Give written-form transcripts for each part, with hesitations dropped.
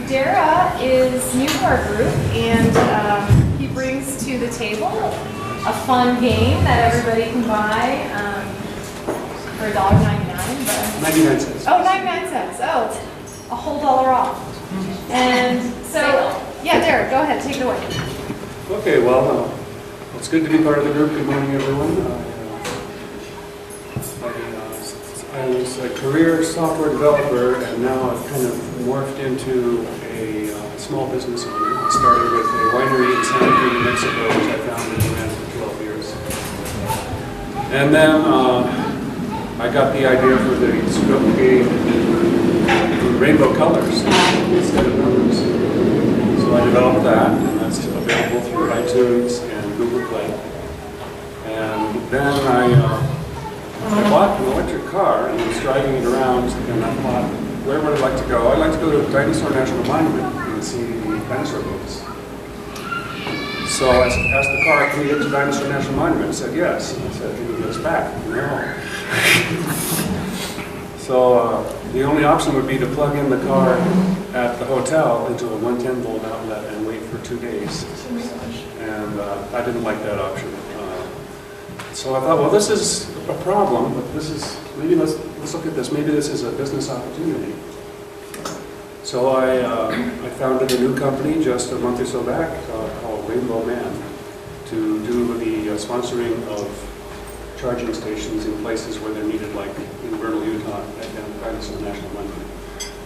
Darragh is new to our group, and he brings to the table a fun game that everybody can buy for $1.99. But 99 cents. Oh, 99 cents. Oh, a whole dollar off. And so, yeah, Darragh, go ahead, take it away. Okay, well, it's good to be part of the group. Good morning, everyone. I was a career software developer, and now I've kind of morphed into a small business owner. I started with a winery in Santa Cruz, New Mexico, which I founded and ran for 12 years. And then I got the idea for the Sudoku game Rainbow colors instead of numbers. So I developed that, and that's available through iTunes and Google Play. And then I bought an electric car and was driving it around, and I thought, where would I like to go? I'd like to go to Dinosaur National Monument and see the dinosaur boats. So I asked the car, can we get to Dinosaur National Monument? It said yes. And I said, can you get us back? No. So the only option would be to plug in the car at the hotel into a 110-volt outlet and wait for 2 days. And I didn't like that option. So I thought, well, this is a problem, but this is, maybe let's look at this. Maybe this is a business opportunity. So I founded a new company just a month or so back called Rainbow Man to do the sponsoring of charging stations in places where they're needed, like in Referral, Utah, and Dinosaur National Monument.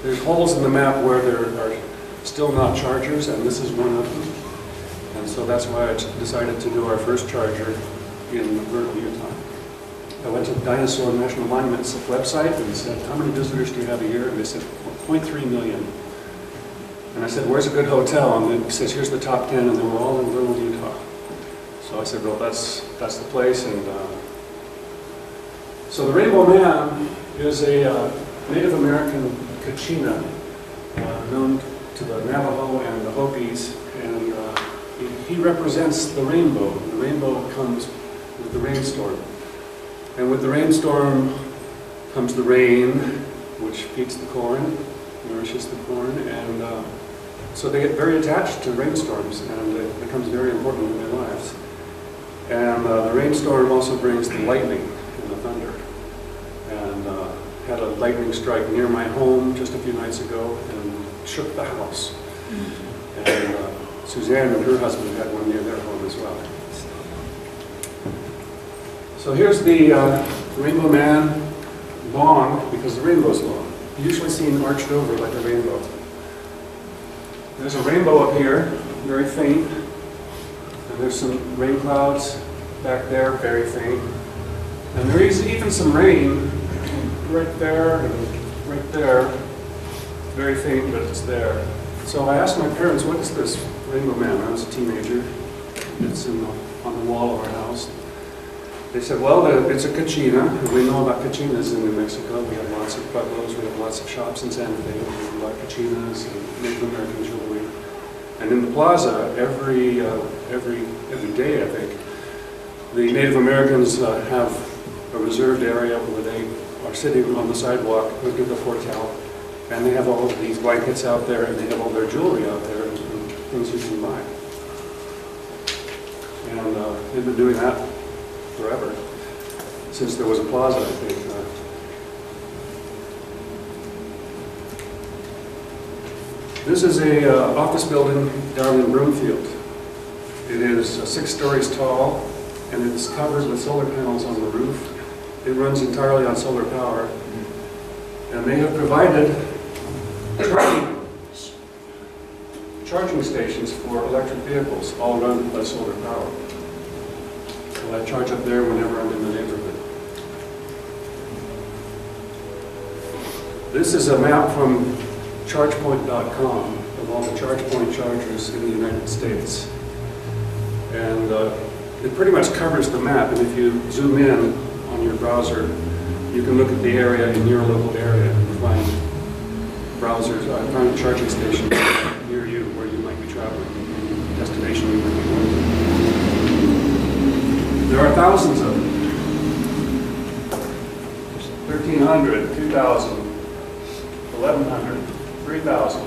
There's holes in the map where there are still not chargers, and this is one of them. And so that's why I decided to do our first charger in Referral, Utah. I went to the Dinosaur National Monument's website and said, how many visitors do you have a year? And they said, 0.3 million. And I said, where's a good hotel? And then he says, here's the top 10, and they were all in Referral, Utah. So I said, well, that's the place. And so the Rainbow Man is a Native American kachina known to the Navajo and the Hopis, and he represents the rainbow. The rainbow comes with the rainstorm. And with the rainstorm comes the rain, which feeds the corn, nourishes the corn, and so they get very attached to rainstorms, and it becomes very important in their lives. And the rainstorm also brings the lightning and the thunder. And had a lightning strike near my home just a few nights ago and shook the house. And Suzanne and her husband had one near their home as well. So here's the Rainbow Man long, because the rainbow's long. Usually seen arched over like a rainbow. There's a rainbow up here, very faint. And there's some rain clouds back there, very faint. And there is even some rain right there and right there. Very faint, but it's there. So I asked my parents, what is this Rainbow Man? I was a teenager. It's on the wall of our house. They said, well, it's a kachina. And we know about kachinas in New Mexico. We have lots of pueblos. We have lots of shops in Santa Fe. We have a lot of kachinas and Native American jewelry. And in the plaza, every day, I think, the Native Americans have a reserved area where they are sitting on the sidewalk looking at the hotel. And they have all of these blankets out there, and they have all their jewelry out there, and things you can buy. And they've been doing that forever, since there was a plaza, I think. This is a office building down in Broomfield. It is 6 stories tall, and it's covered with solar panels on the roof. It runs entirely on solar power, and they have provided charging stations for electric vehicles, all run by solar power. So I charge up there whenever I'm in the neighborhood. This is a map from ChargePoint.com of all the ChargePoint chargers in the United States. And it pretty much covers the map, and if you zoom in on your browser, you can look at the area in your local area and find find charging stations near you where you might be traveling, destination you might be going to. There are thousands of them. 1,300, 2,000, 1,100, 3,000,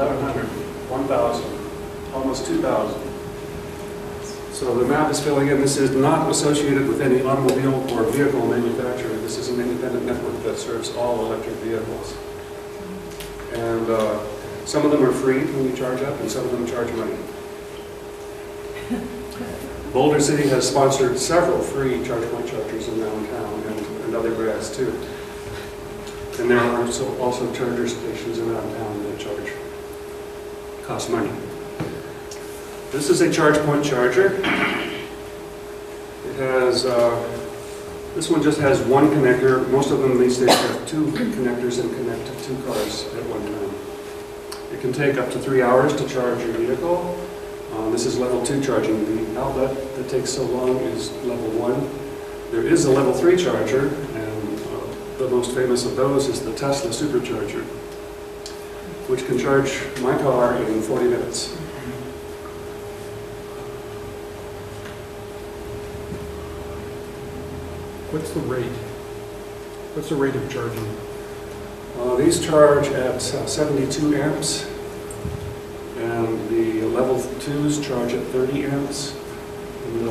1,100, 1,000, almost 2,000. So the map is filling in. This is not associated with any automobile or vehicle manufacturer. This is an independent network that serves all electric vehicles. And some of them are free when you charge up, and some of them charge money. Boulder City has sponsored several free charge point chargers in downtown and other grads too. And there are also charger stations around town that cost money. This is a charge point charger. It has, this one just has one connector. Most of them these days have two connectors and connect to two cars at one time. It can take up to 3 hours to charge your vehicle. This is level 2 charging. The outlet that takes so long is level 1. There is a level 3 charger, and the most famous of those is the Tesla supercharger, which can charge my car in 40 minutes. What's the rate? What's the rate of charging? These charge at 72 amps. And the level 2s charge at 30 amps, and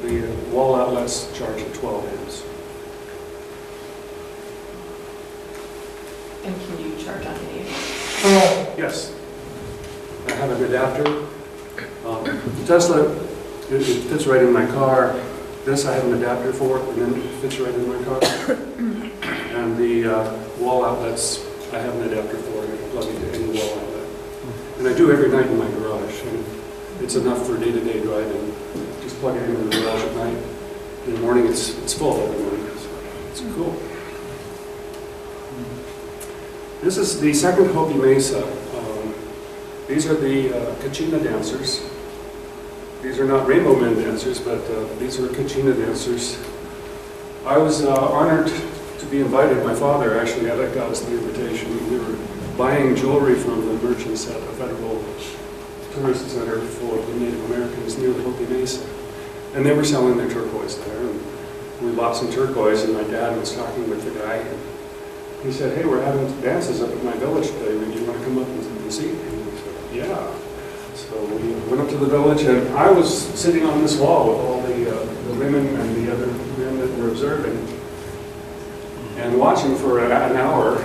the wall outlets charge at 12 amps. And can you charge on any of them? Yes. I have an adapter. The Tesla, it fits right in my car. This I have an adapter for, and then it fits right in my car. And the wall outlets, I have an adapter for, and I can plug into any wall outlet. And I do every night in my garage, and it's enough for day-to-day driving. Just plug it into the garage at night. In the morning, it's full every morning. It's cool. This is the second Hopi Mesa. These are the Kachina dancers. These are not Rainbow Men dancers, but these are Kachina dancers. I was honored to be invited. My father actually had got us the invitation. We were buying jewelry from the merchants at a federal tourist center for the Native Americans near the Hopi Mesa. And they were selling their turquoise there. And we bought some turquoise, and my dad was talking with the guy. And he said, "Hey, we're having dances up at my village today. Do you want to come up and see?" And we said, "Yeah." So we went up to the village, and I was sitting on this wall with all the women and the other men that were observing and watching for an hour.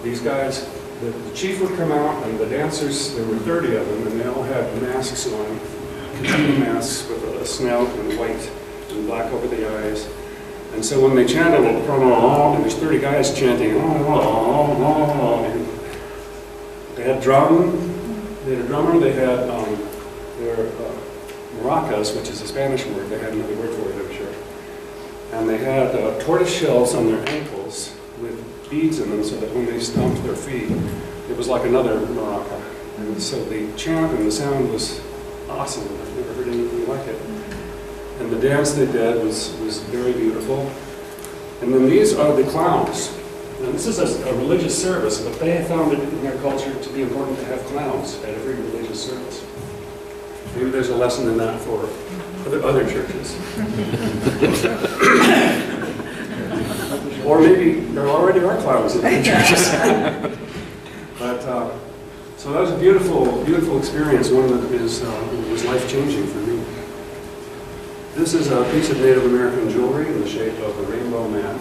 These guys, the chief would come out, and the dancers, there were 30 of them, and they all had masks on, Kachina masks with a snout and white and black over the eyes. And so when they chanted, and there's 30 guys chanting, and they had they had a drummer, they had their maracas, which is a Spanish word. They had another word for it, I'm sure. And they had tortoise shells on their ankles with beads in them, so that when they stomped their feet, it was like another maraca. And so the chant and the sound was awesome. I've never heard anything like it. And the dance they did was very beautiful. And then these are the clowns. Now this is a religious service, but they have found it in their culture to be important to have clowns at every religious service. Maybe there's a lesson in that for other churches. Or maybe there already are clowns in other churches. But so that was a beautiful, beautiful experience. One that was life-changing for me. This is a piece of Native American jewelry in the shape of a rainbow man.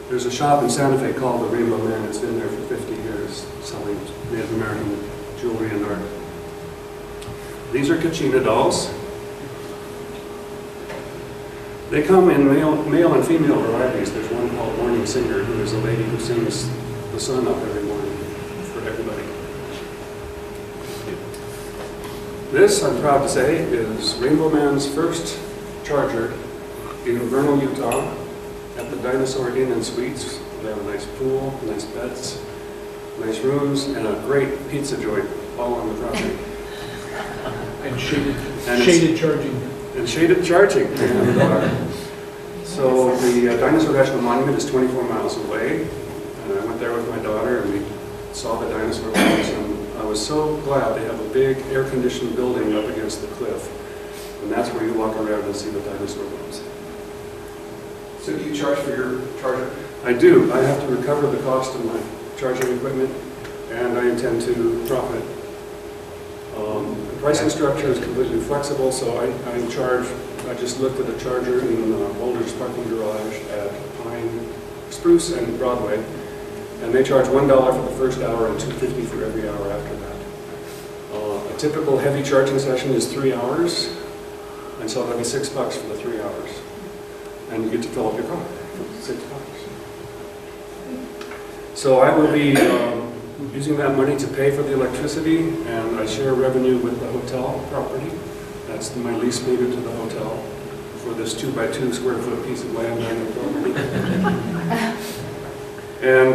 There's a shop in Santa Fe called the Rainbow Man. It's been there for 50 years, selling Native American jewelry and art. These are Kachina dolls. They come in male and female varieties. There's one called Morning Singer, who is a lady who sings the sun up every morning for everybody. This, I'm proud to say, is Rainbow Man's first charger in Vernal, Utah, at the Dinosaur Inn and Suites. They have a nice pool, nice beds, nice rooms, and a great pizza joint all on the property. And shaded charging. And shaded charging. And, so the Dinosaur National Monument is 24 miles away, and I went there with my daughter, and we saw the dinosaur bones, and I was so glad they have a big air-conditioned building up against the cliff, and that's where you walk around and see the dinosaur bones. So do you charge for your charger? I do. I have to recover the cost of my charging equipment, and I intend to profit. The pricing structure is completely flexible, so I charge. I just looked at a charger in Boulder's parking garage at Pine, Spruce, and Broadway, and they charge $1 for the first hour and $2.50 for every hour after that. A typical heavy charging session is 3 hours, and so that'll be $6 for the 3 hours, and you get to fill up your car for $6. So I will be using that money to pay for the electricity, and I share revenue with the hotel property. That's my lease payment to the hotel for this 2-by-2 square foot piece of land on the property. And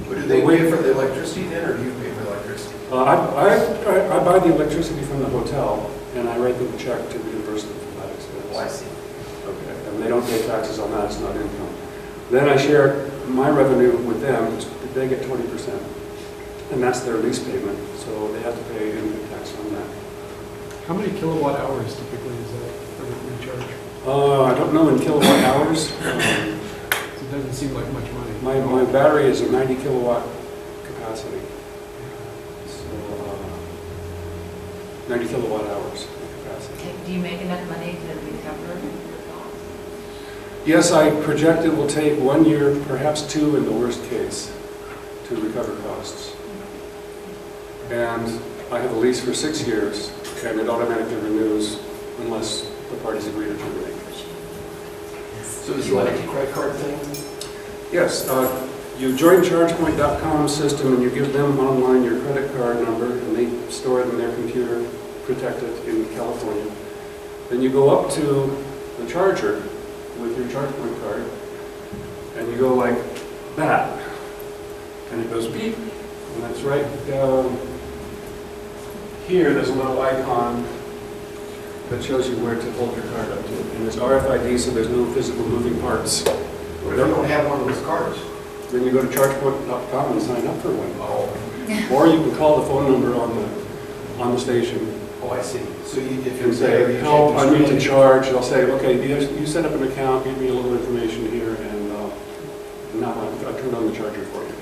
But do they pay for the electricity then, or do you pay for the electricity? I buy the electricity from the hotel, and I write them a check to reimburse them for that expense. Oh, I see. Okay, and they don't pay taxes on that, it's not income. Then I share my revenue with them, they get 20%. And that's their lease payment, so they have to pay income tax on that. How many kilowatt hours typically is that for the recharge? I don't know in kilowatt hours. It doesn't seem like much money. My battery is a 90 kilowatt capacity. So 90 kilowatt hours capacity. Do you make enough money to recover your costs? Yes, I project it will take 1 year, perhaps 2 in the worst case, to recover costs. And I have a lease for 6 years, and it automatically renews unless the parties agree to terminate. So is it like a credit card thing? Yes, you join ChargePoint.com system and you give them online your credit card number, and they store it in their computer, protect it in California. Then you go up to the charger with your ChargePoint card, and you go like that, and it goes beep, and that's right down here. There's a little icon that shows you where to hold your card up to, and it's RFID, so there's no physical moving parts. What if you don't have one of those cards? Then you go to ChargePoint.com and sign up for one. Oh, Or you can call the phone number on the station oh, I see. So if you're and say, help, I need to charge. They'll say, okay, you set up an account, give me a little information here, and now I'll turn on the charger for you.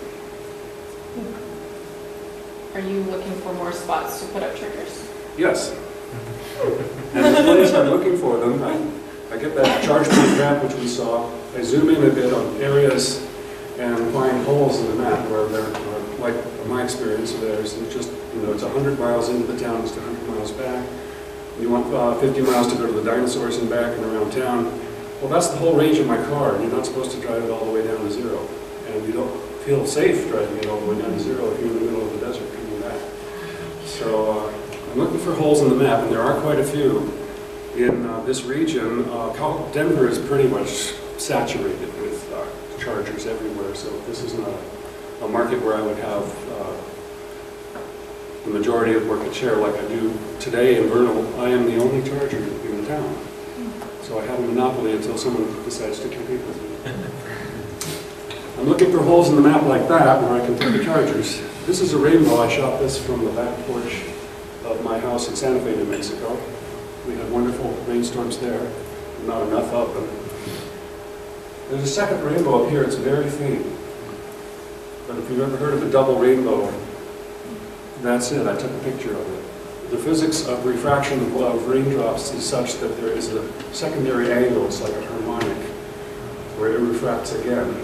Are you looking for more spots to put up triggers? Yes. And the place I'm looking for them, I get that ChargePoint map which we saw. I zoom in a bit on areas and find holes in the map where they're, like my experience, there's just, it's 100 miles into the town, just 100 miles back. You want 50 miles to go to the dinosaurs and back and around town. Well, that's the whole range of my car, and you're not supposed to drive it all the way down to zero. And you don't feel safe driving it all the way down to zero if you're in the middle of the desert coming back. So I'm looking for holes in the map, and there are quite a few in this region. Denver is pretty much saturated with chargers everywhere, so this is not a market where I would have the majority of market share like I do today in Vernal. I am the only charger in the town, so I have a monopoly until someone decides to compete with me. I'm looking for holes in the map like that where I can put the chargers. This is a Rainbow. I shot this from the back porch of my house in Santa Fe, New Mexico. We had wonderful rainstorms there, not enough of them. There's a second rainbow up here, it's very faint. But if you've ever heard of a double rainbow, that's it, I took a picture of it. The physics of refraction of raindrops is such that there is a secondary angle, it's like a harmonic, where it refracts again.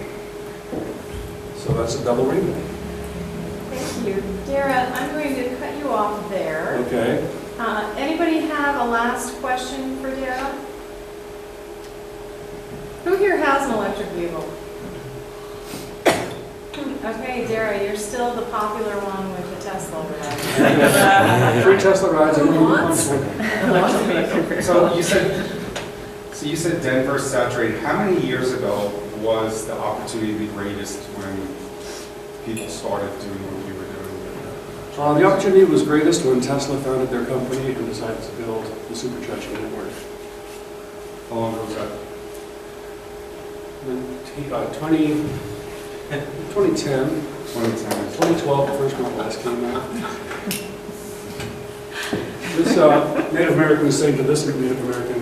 So that's a double rainbow. Thank you. Darragh, I'm going to cut you off there. Okay. Anybody have a last question for Darragh? Who here has an electric vehicle? Okay, Darragh, you're still the popular one with the Tesla ride. Free Tesla rides. Who wants? So you said Denver's saturated. How many years ago was the opportunity the greatest when people started doing what you were doing? The opportunity was greatest when Tesla founded their company and decided to build the supercharging network. How long ago was that? 2010, 2010. 2012, the first Model S came out. This Native American is saying to this Native American,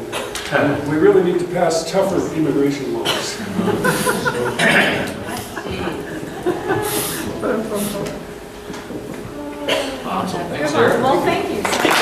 We really need to pass tougher immigration laws. Awesome, thanks, Good one. Sarah. Well, thank you.